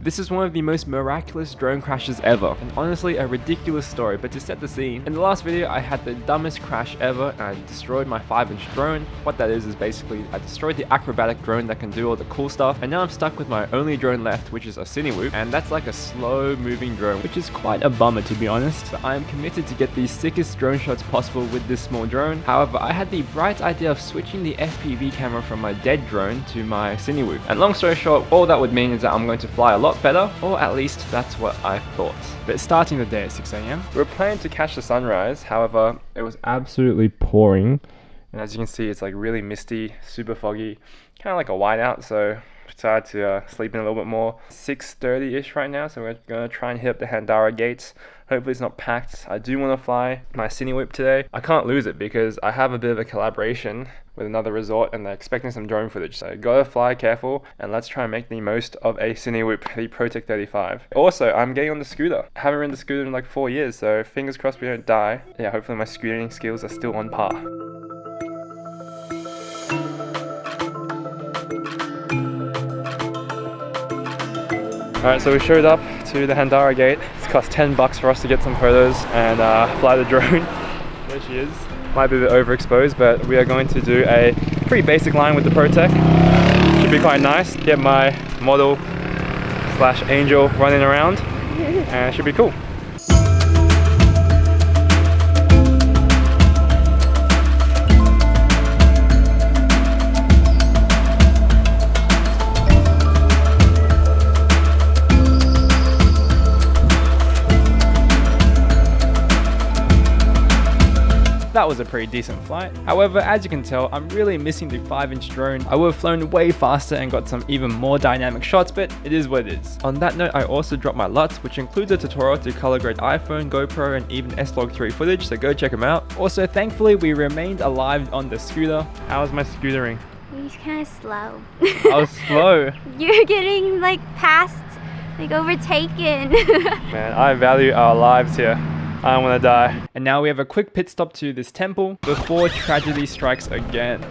This is one of the most miraculous drone crashes ever, and honestly a ridiculous story, but to set the scene, in the last video I had the dumbest crash ever and I destroyed my 5-inch drone. What that is basically I destroyed the acrobatic drone that can do all the cool stuff, and now I'm stuck with my only drone left, which is a Cinewoop, and that's like a slow moving drone, which is quite a bummer to be honest. But I am committed to get the sickest drone shots possible with this small drone. However, I had the bright idea of switching the FPV camera from my dead drone to my Cinewoop, and long story short, all that would mean is that I'm going to fly a lot better, or at least that's what I thought. But starting the day at 6 AM, we were planning to catch the sunrise. However, it was absolutely pouring, and as you can see, it's like really misty, super foggy, kind of like a whiteout. So decided to sleep in a little bit more. 6:30ish right now, so we're gonna try and hit up the Handara Gate. Hopefully it's not packed. I do want to fly my Cinewoop today. I can't lose it because I have a bit of a collaboration with another resort and they're expecting some drone footage. So gotta fly careful and let's try and make the most of a Cinewoop, the Protect 35. Also, I'm getting on the scooter. I haven't ridden the scooter in like 4 years, so fingers crossed we don't die. Yeah, hopefully my scootering skills are still on par. Alright, so we showed up to the Handara Gate. It's cost $10 for us to get some photos and fly the drone. There she is. Might be a bit overexposed, but we are going to do a pretty basic line with the Protect. Should be quite nice. Get my model / angel running around and it should be cool. That was a pretty decent flight. However, as you can tell, I'm really missing the 5-inch drone. I would have flown way faster and got some even more dynamic shots, but it is what it is. On that note, I also dropped my LUTs, which includes a tutorial to color grade iPhone, GoPro, and even S-Log3 footage, so go check them out. Also, thankfully, we remained alive on the scooter. How was my scootering? You're kind of slow. I was slow. You're getting like passed, like overtaken. Man, I value our lives here. I don't want to die. And now we have a quick pit stop to this temple before tragedy strikes again.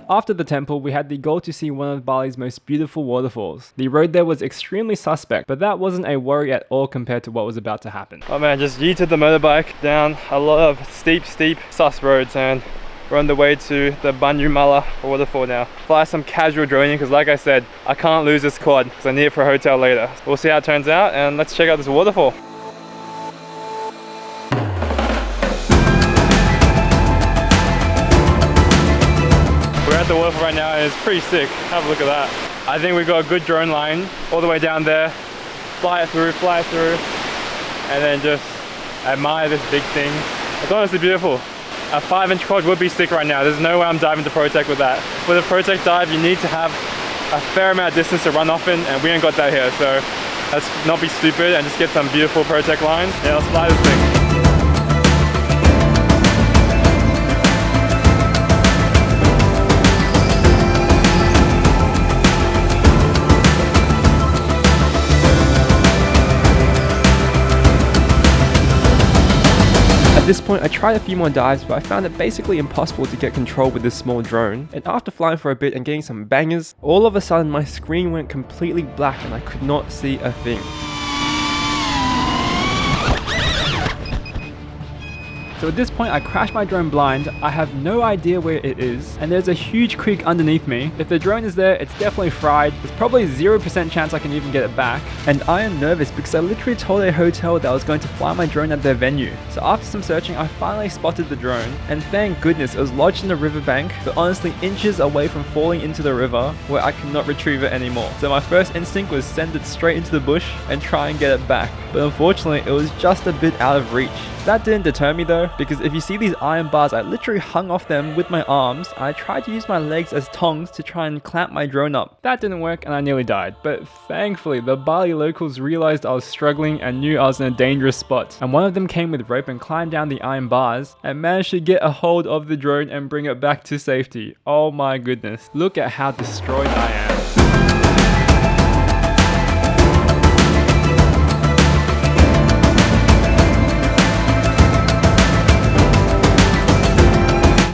After the temple, we had the goal to see one of Bali's most beautiful waterfalls. The road there was extremely suspect, but that wasn't a worry at all compared to what was about to happen. Oh man, just yeeted the motorbike down a lot of steep sus roads, and we're on the way to the Banyumala waterfall now. Fly some casual droning because like I said, I can't lose this quad because I need it for a hotel later. We'll see how it turns out and let's check out this waterfall. We're at the waterfall right now and it's pretty sick. Have a look at that. I think we've got a good drone line all the way down there. Fly through, and then just admire this big thing. It's honestly beautiful. A 5-inch quad would be sick right now. There's no way I'm diving to Protect with that. For the Protect dive, you need to have a fair amount of distance to run off in, and we ain't got that here. So let's not be stupid and just get some beautiful Protect lines. Yeah, let's fly this thing. At this point, I tried a few more dives, but I found it basically impossible to get control with this small drone. And after flying for a bit and getting some bangers, all of a sudden my screen went completely black and I could not see a thing. So at this point I crashed my drone blind. I have no idea where it is, and there's a huge creek underneath me. If the drone is there, it's definitely fried. There's probably 0% chance I can even get it back. And I am nervous because I literally told a hotel that I was going to fly my drone at their venue. So after some searching, I finally spotted the drone, and thank goodness it was lodged in the riverbank, but honestly inches away from falling into the river where I cannot retrieve it anymore. So my first instinct was send it straight into the bush and try and get it back. But unfortunately, it was just a bit out of reach. That didn't deter me though, because if you see these iron bars, I literally hung off them with my arms. I tried to use my legs as tongs to try and clamp my drone up. That didn't work and I nearly died, but thankfully the Bali locals realized I was struggling and knew I was in a dangerous spot. And one of them came with rope and climbed down the iron bars and managed to get a hold of the drone and bring it back to safety. Oh my goodness, look at how destroyed I am.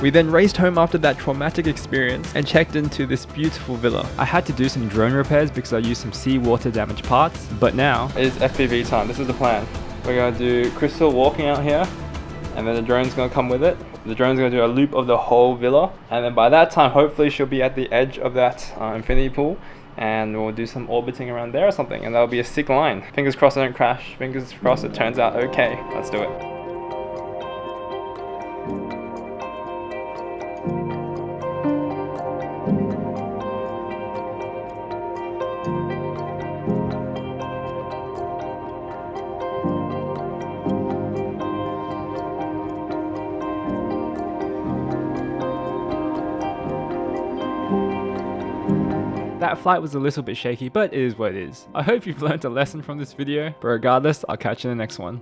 We then raced home after that traumatic experience and checked into this beautiful villa. I had to do some drone repairs because I used some seawater damaged parts, but now it's FPV time. This is the plan. We're going to do Crystal walking out here, and then the drone's going to come with it. The drone's going to do a loop of the whole villa, and then by that time hopefully she'll be at the edge of that infinity pool, and we'll do some orbiting around there or something, and that'll be a sick line. Fingers crossed I don't crash, fingers crossed it turns out okay. Let's do it. That flight was a little bit shaky, but it is what it is. I hope you've learned a lesson from this video, but regardless, I'll catch you in the next one.